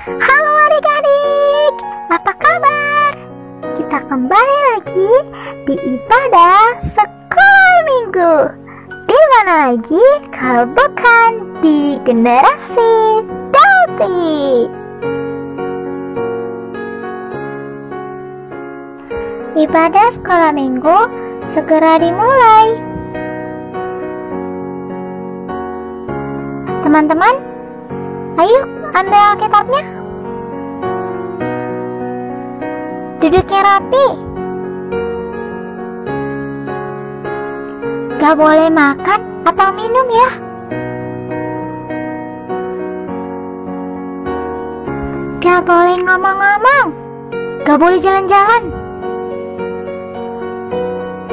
Halo adik-adik, apa kabar? Kita kembali lagi di ibadah sekolah minggu. Di mana lagi kalau bukan di generasi Dauti. Ibadah sekolah minggu segera dimulai. Teman-teman, ayo ambil Alkitabnya. Duduknya rapi. Gak boleh makan atau minum ya. Gak boleh ngomong-ngomong. Gak boleh jalan-jalan.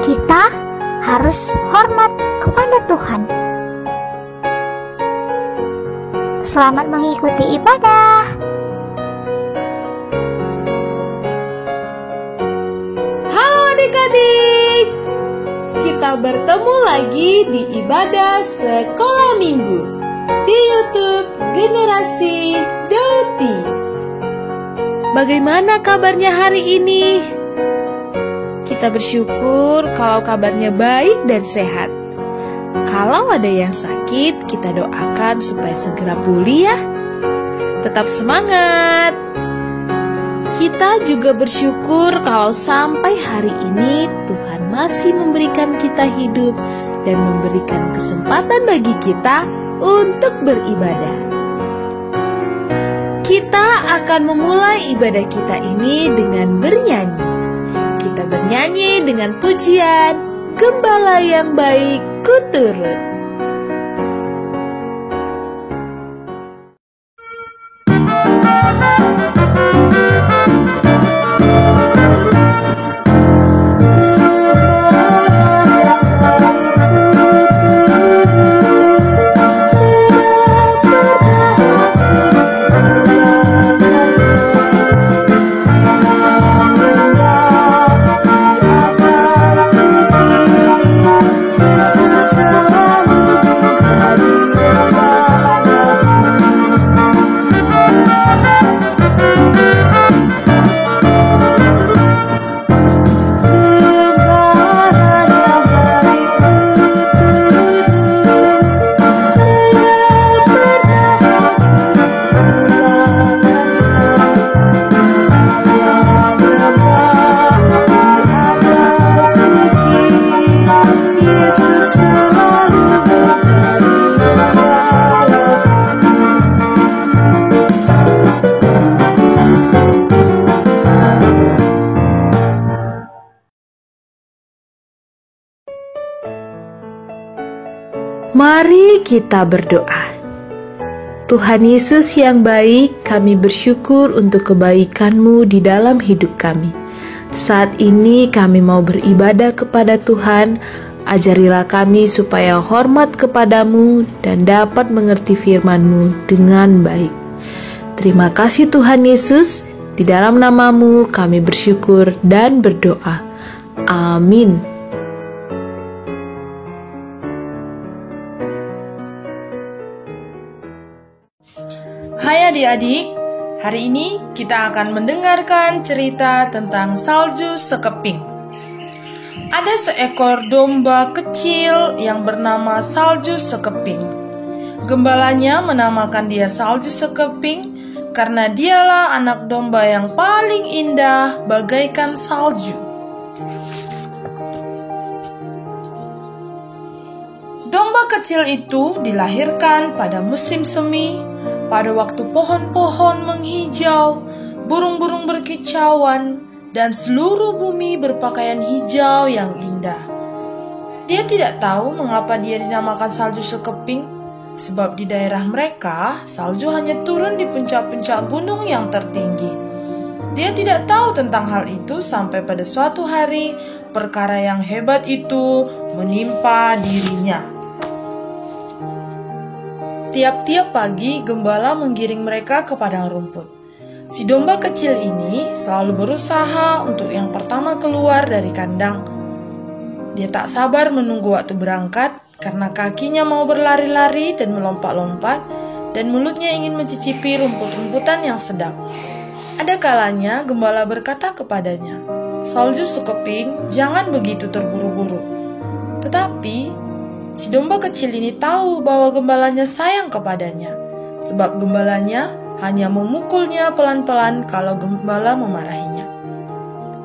Kita harus hormat kepada Tuhan. Selamat mengikuti ibadah. Halo adik-adik, kita bertemu lagi di ibadah sekolah minggu di YouTube Generasi Dauti. Bagaimana kabarnya hari ini? Kita bersyukur kalau kabarnya baik dan sehat. Kalau ada yang sakit, kita doakan supaya segera pulih ya. Tetap semangat. Kita juga bersyukur kalau sampai hari ini Tuhan masih memberikan kita hidup dan memberikan kesempatan bagi kita untuk beribadah. Kita akan memulai ibadah kita ini dengan bernyanyi. Kita bernyanyi dengan pujian Gembala yang baik ku turut. Mari kita berdoa. Tuhan Yesus yang baik, kami bersyukur untuk kebaikan-Mu di dalam hidup kami. Saat ini kami mau beribadah kepada Tuhan. Ajarilah kami supaya hormat kepadamu dan dapat mengerti firman-Mu dengan baik. Terima kasih Tuhan Yesus, di dalam nama-Mu kami bersyukur dan berdoa. Amin. Hai adik-adik, hari ini kita akan mendengarkan cerita tentang salju sekeping. Ada seekor domba kecil yang bernama Salju Sekeping. Gembalanya menamakan dia Salju Sekeping karena dialah anak domba yang paling indah bagaikan salju. Domba kecil itu dilahirkan pada musim semi, pada waktu pohon-pohon menghijau, burung-burung berkicauan, dan seluruh bumi berpakaian hijau yang indah. Dia tidak tahu mengapa dia dinamakan Salju Sekeping, sebab di daerah mereka, salju hanya turun di puncak-puncak gunung yang tertinggi. Dia tidak tahu tentang hal itu sampai pada suatu hari, perkara yang hebat itu menimpa dirinya. Tiap-tiap pagi, gembala menggiring mereka ke padang rumput. Si domba kecil ini selalu berusaha untuk yang pertama keluar dari kandang. Dia tak sabar menunggu waktu berangkat karena kakinya mau berlari-lari dan melompat-lompat, dan mulutnya ingin mencicipi rumput-rumputan yang sedap. Ada kalanya gembala berkata kepadanya, "Salju sekeping, jangan begitu terburu-buru." Tetapi si domba kecil ini tahu bahwa gembalanya sayang kepadanya, sebab gembalanya hanya memukulnya pelan-pelan kalau gembala memarahinya.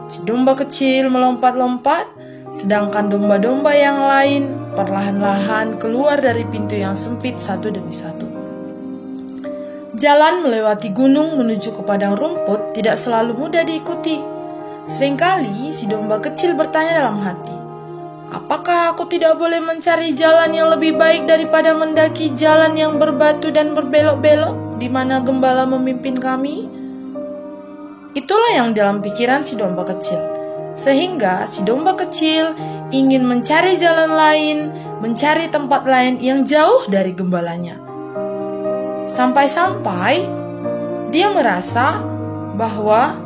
Si domba kecil melompat-lompat, sedangkan domba-domba yang lain perlahan-lahan keluar dari pintu yang sempit satu demi satu. Jalan melewati gunung menuju ke padang rumput tidak selalu mudah diikuti. Seringkali si domba kecil bertanya dalam hati, "Apakah aku tidak boleh mencari jalan yang lebih baik daripada mendaki jalan yang berbatu dan berbelok-belok di mana gembala memimpin kami?" Itulah yang dalam pikiran si domba kecil. Sehingga si domba kecil ingin mencari jalan lain, mencari tempat lain yang jauh dari gembalanya. Sampai-sampai dia merasa bahwa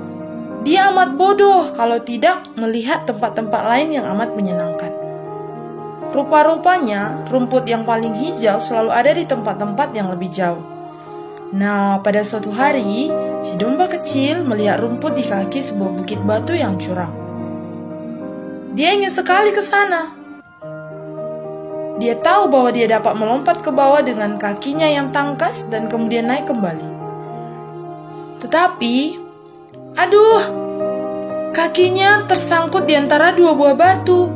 dia amat bodoh kalau tidak melihat tempat-tempat lain yang amat menyenangkan. Rupa-rupanya rumput yang paling hijau selalu ada di tempat-tempat yang lebih jauh. Nah, pada suatu hari, si domba kecil melihat rumput di kaki sebuah bukit batu yang curam. Dia ingin sekali ke sana. Dia tahu bahwa dia dapat melompat ke bawah dengan kakinya yang tangkas dan kemudian naik kembali. Tetapi, kakinya tersangkut di antara dua buah batu.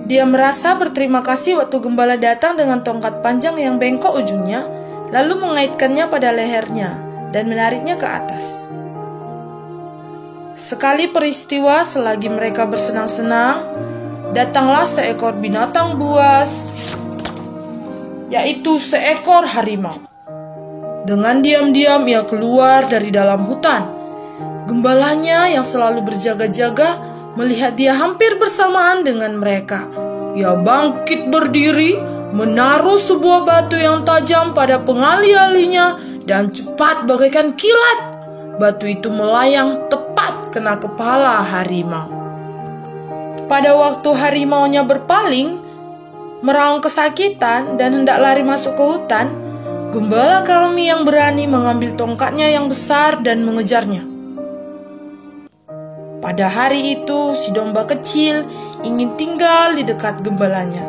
Dia merasa berterima kasih waktu gembala datang dengan tongkat panjang yang bengkok ujungnya, lalu mengaitkannya pada lehernya dan menariknya ke atas. Sekali peristiwa selagi mereka bersenang-senang, datanglah seekor binatang buas, yaitu seekor harimau. Dengan diam-diam ia keluar dari dalam hutan. Gembalanya yang selalu berjaga-jaga melihat dia hampir bersamaan dengan mereka. Ia bangkit berdiri, menaruh sebuah batu yang tajam pada pengali-alinya dan cepat bagaikan kilat. Batu itu melayang tepat kena kepala harimau. Pada waktu harimaunya berpaling, meraung kesakitan dan hendak lari masuk ke hutan, gembala kami yang berani mengambil tongkatnya yang besar dan mengejarnya. Pada hari itu, si domba kecil ingin tinggal di dekat gembalanya.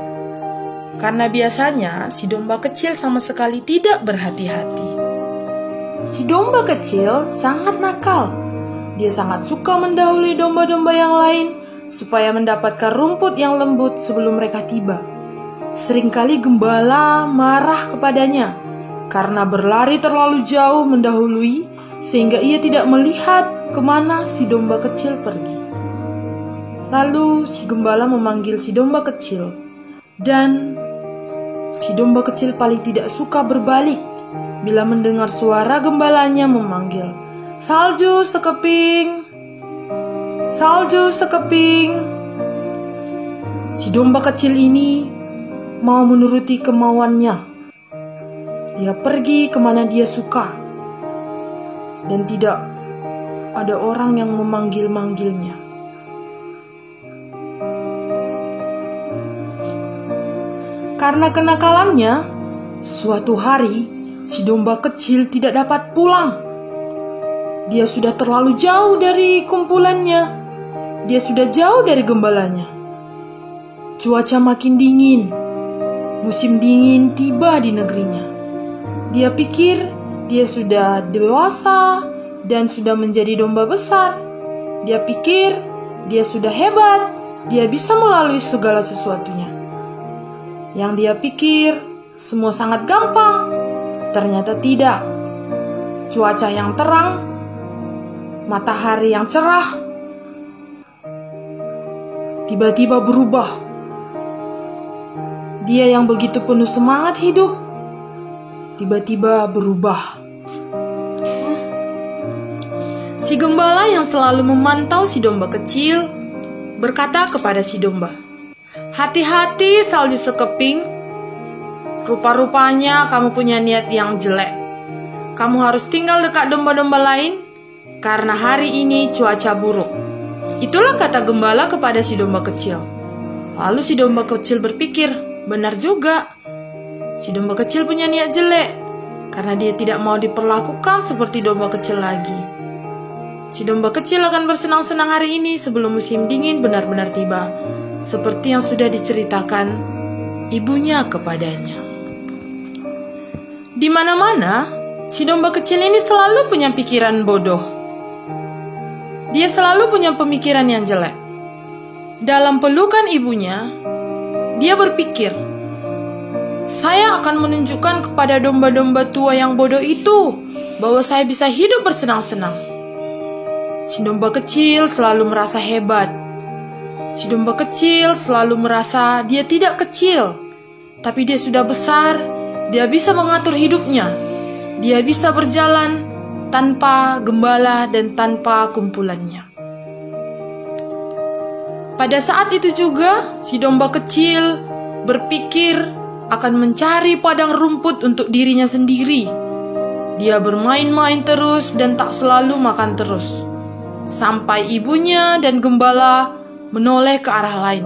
Karena biasanya si domba kecil sama sekali tidak berhati-hati. Si domba kecil sangat nakal. Dia sangat suka mendahului domba-domba yang lain supaya mendapatkan rumput yang lembut sebelum mereka tiba. Seringkali gembala marah kepadanya karena berlari terlalu jauh mendahului sehingga ia tidak melihat kemana si domba kecil pergi. Lalu si gembala memanggil si domba kecil, dan si domba kecil paling tidak suka berbalik bila mendengar suara gembalanya memanggil, "Salju sekeping! Salju sekeping!" Si domba kecil ini mau menuruti kemauannya. Dia pergi kemana dia suka, dan tidak ada orang yang memanggil-manggilnya. Karena kenakalannya, suatu hari si domba kecil tidak dapat pulang. Dia sudah terlalu jauh dari kumpulannya. Dia sudah jauh dari gembalanya. Cuaca makin dingin. Musim dingin tiba di negerinya. Dia pikir dia sudah dewasa dan sudah menjadi domba besar. Dia pikir dia sudah hebat. Dia bisa melalui segala sesuatunya. Yang dia pikir semua sangat gampang. Ternyata tidak. Cuaca yang terang, matahari yang cerah, tiba-tiba berubah. Dia yang begitu penuh semangat hidup, tiba-tiba berubah. Si gembala yang selalu memantau si domba kecil berkata kepada si domba, "Hati-hati Salju sekeping, rupa-rupanya kamu punya niat yang jelek. Kamu harus tinggal dekat domba-domba lain karena hari ini cuaca buruk." Itulah kata gembala kepada si domba kecil. Lalu si domba kecil berpikir, benar juga. Si domba kecil punya niat jelek. karena dia tidak mau diperlakukan seperti domba kecil lagi. Si domba kecil akan bersenang-senang hari ini sebelum musim dingin benar-benar tiba, seperti yang sudah diceritakan ibunya kepadanya. Di mana-mana, si domba kecil ini selalu punya pikiran bodoh. Dia selalu punya pemikiran yang jelek. Dalam pelukan ibunya, dia berpikir, saya akan menunjukkan kepada domba-domba tua yang bodoh itu bahwa saya bisa hidup bersenang-senang. Si domba kecil selalu merasa hebat. Si domba kecil selalu merasa dia tidak kecil, tapi dia sudah besar, dia bisa mengatur hidupnya. Dia bisa berjalan tanpa gembala dan tanpa kumpulannya. Pada saat itu juga, si domba kecil berpikir akan mencari padang rumput untuk dirinya sendiri. Dia bermain-main terus dan tak selalu makan terus. Sampai ibunya dan gembala menoleh ke arah lain.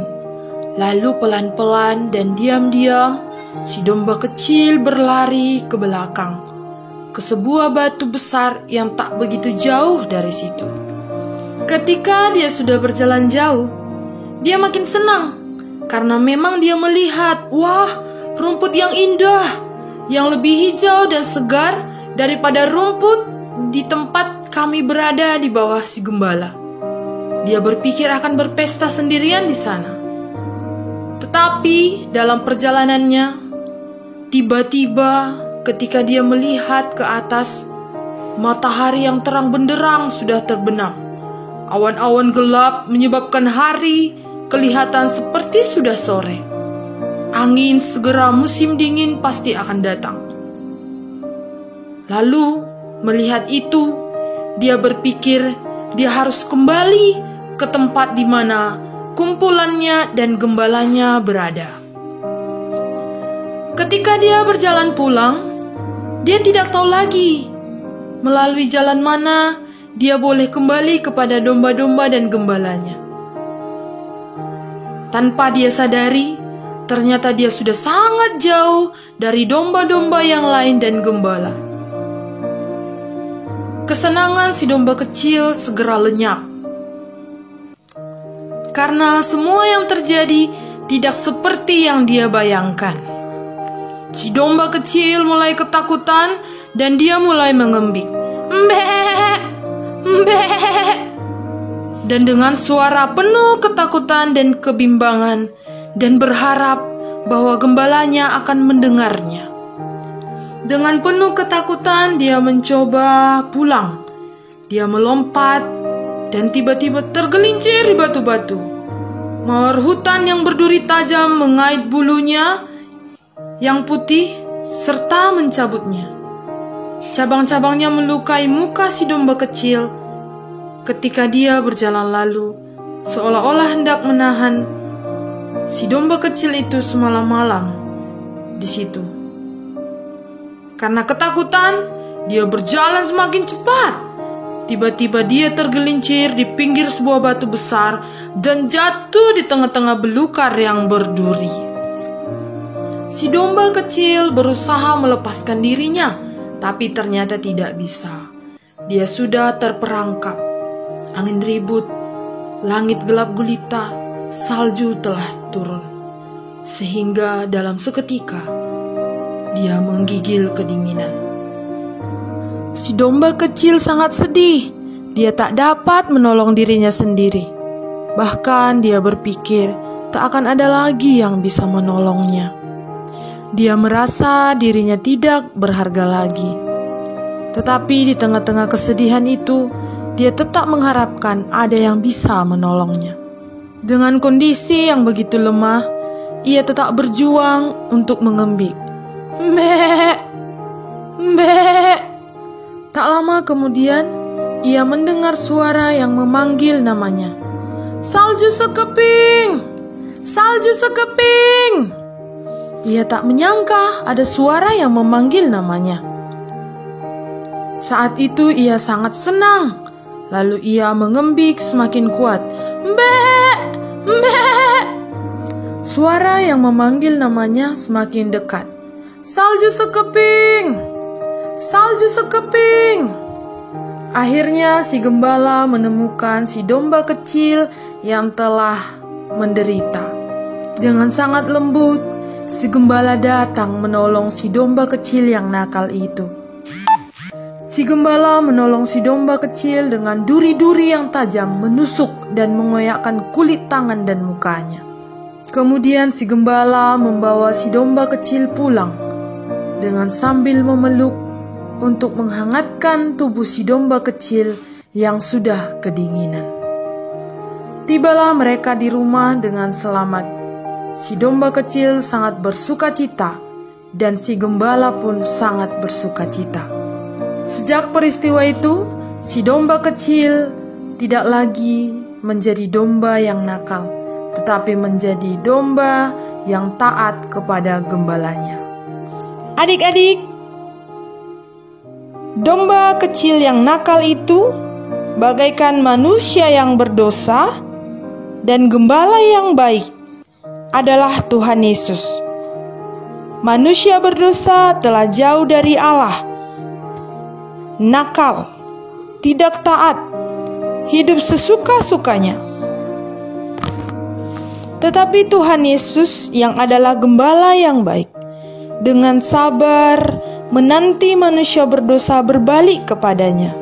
Lalu pelan-pelan dan diam-diam, si domba kecil berlari ke belakang, ke sebuah batu besar yang tak begitu jauh dari situ. Ketika dia sudah berjalan jauh, dia makin senang karena memang dia melihat, wah, rumput yang indah, yang lebih hijau dan segar daripada rumput di tempat kami berada di bawah si gembala. Dia berpikir akan berpesta sendirian di sana. Tetapi dalam perjalanannya, tiba-tiba ketika dia melihat ke atas, matahari yang terang benderang sudah terbenam. Awan-awan gelap menyebabkan hari kelihatan seperti sudah sore. Angin segera musim dingin pasti akan datang. Lalu melihat itu, dia berpikir dia harus kembali ke tempat di mana kumpulannya dan gembalanya berada. Ketika dia berjalan pulang, dia tidak tahu lagi melalui jalan mana dia boleh kembali kepada domba-domba dan gembalanya. Tanpa dia sadari, ternyata dia sudah sangat jauh dari domba-domba yang lain dan gembala. Kesenangan si domba kecil segera lenyap. Karena semua yang terjadi tidak seperti yang dia bayangkan. Si domba kecil mulai ketakutan dan dia mulai mengembik. Mbek, mbek. Dan dengan suara penuh ketakutan dan kebimbangan, dan berharap bahwa gembalanya akan mendengarnya. Dengan penuh ketakutan dia mencoba pulang. Dia melompat dan tiba-tiba tergelincir di batu-batu. Mawar hutan yang berduri tajam mengait bulunya yang putih serta mencabutnya. Cabang-cabangnya melukai muka si domba kecil ketika dia berjalan lalu, seolah-olah hendak menahan si domba kecil itu semalam-malam di situ. Karena ketakutan, dia berjalan semakin cepat. Tiba-tiba dia tergelincir di pinggir sebuah batu besar dan jatuh di tengah-tengah belukar yang berduri. Si domba kecil berusaha melepaskan dirinya, tapi ternyata tidak bisa. Dia sudah terperangkap. Angin ribut, langit gelap gulita, salju telah turun. Sehingga dalam seketika, dia menggigil kedinginan. Si domba kecil sangat sedih. Dia tak dapat menolong dirinya sendiri. Bahkan dia berpikir tak akan ada lagi yang bisa menolongnya. Dia merasa dirinya tidak berharga lagi. Tetapi di tengah-tengah kesedihan itu, dia tetap mengharapkan ada yang bisa menolongnya. Dengan kondisi yang begitu lemah, ia tetap berjuang untuk mengembik. Mbek, mbek. Tak lama kemudian, ia mendengar suara yang memanggil namanya. Salju sekeping, salju sekeping. Ia tak menyangka ada suara yang memanggil namanya. Saat itu ia sangat senang. Lalu ia mengembik semakin kuat. Mbek, mbek. Suara yang memanggil namanya semakin dekat. Salju sekeping, salju sekeping. Akhirnya si gembala menemukan si domba kecil yang telah menderita. Dengan sangat lembut, si gembala datang menolong si domba kecil yang nakal itu. Si gembala menolong si domba kecil dengan duri-duri yang tajam menusuk dan mengoyakkan kulit tangan dan mukanya. Kemudian si gembala membawa si domba kecil pulang dengan sambil memeluk untuk menghangatkan tubuh si domba kecil yang sudah kedinginan. Tibalah mereka di rumah dengan selamat. Si domba kecil sangat bersukacita dan si gembala pun sangat bersukacita. Sejak peristiwa itu, si domba kecil tidak lagi menjadi domba yang nakal, tetapi menjadi domba yang taat kepada gembalanya. Adik-adik, domba kecil yang nakal itu bagaikan manusia yang berdosa, dan gembala yang baik adalah Tuhan Yesus. Manusia berdosa telah jauh dari Allah, nakal, tidak taat, hidup sesuka-sukanya. Tetapi Tuhan Yesus yang adalah gembala yang baik, dengan sabar menanti manusia berdosa berbalik kepadanya.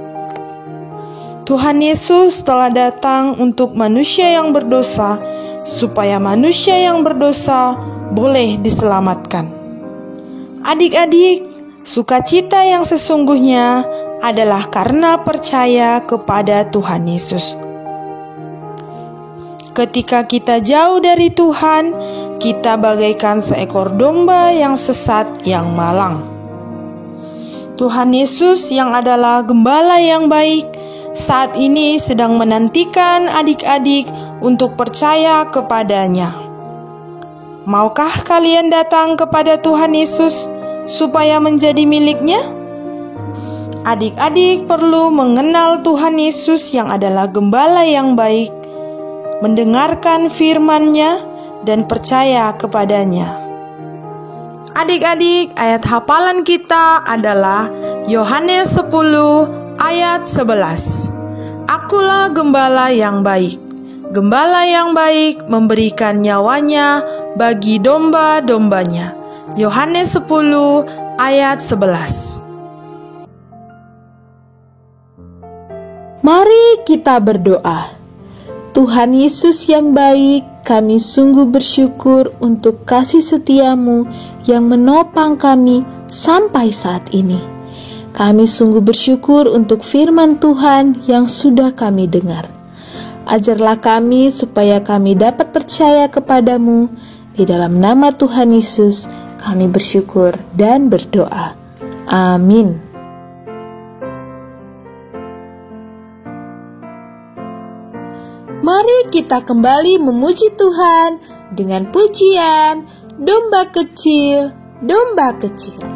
Tuhan Yesus telah datang untuk manusia yang berdosa, supaya manusia yang berdosa boleh diselamatkan. Adik-adik, sukacita yang sesungguhnya adalah karena percaya kepada Tuhan Yesus. Ketika kita jauh dari Tuhan, kita bagaikan seekor domba yang sesat yang malang. Tuhan Yesus yang adalah gembala yang baik, saat ini sedang menantikan adik-adik untuk percaya kepadanya. Maukah kalian datang kepada Tuhan Yesus supaya menjadi miliknya? Adik-adik perlu mengenal Tuhan Yesus yang adalah gembala yang baik, mendengarkan firman-Nya, dan percaya kepadanya. Adik-adik, ayat hafalan kita adalah Yohanes 10 ayat 11. Akulah gembala yang baik. Gembala yang baik memberikan nyawanya bagi domba-dombanya. Yohanes 10 ayat 11. Mari kita berdoa. Tuhan Yesus yang baik, kami sungguh bersyukur untuk kasih setia-Mu yang menopang kami sampai saat ini. Kami sungguh bersyukur untuk firman Tuhan yang sudah kami dengar. Ajarlah kami supaya kami dapat percaya kepada-Mu. Di dalam nama Tuhan Yesus, kami bersyukur dan berdoa. Amin. Mari kita kembali memuji Tuhan dengan pujian Domba Kecil, Domba Kecil.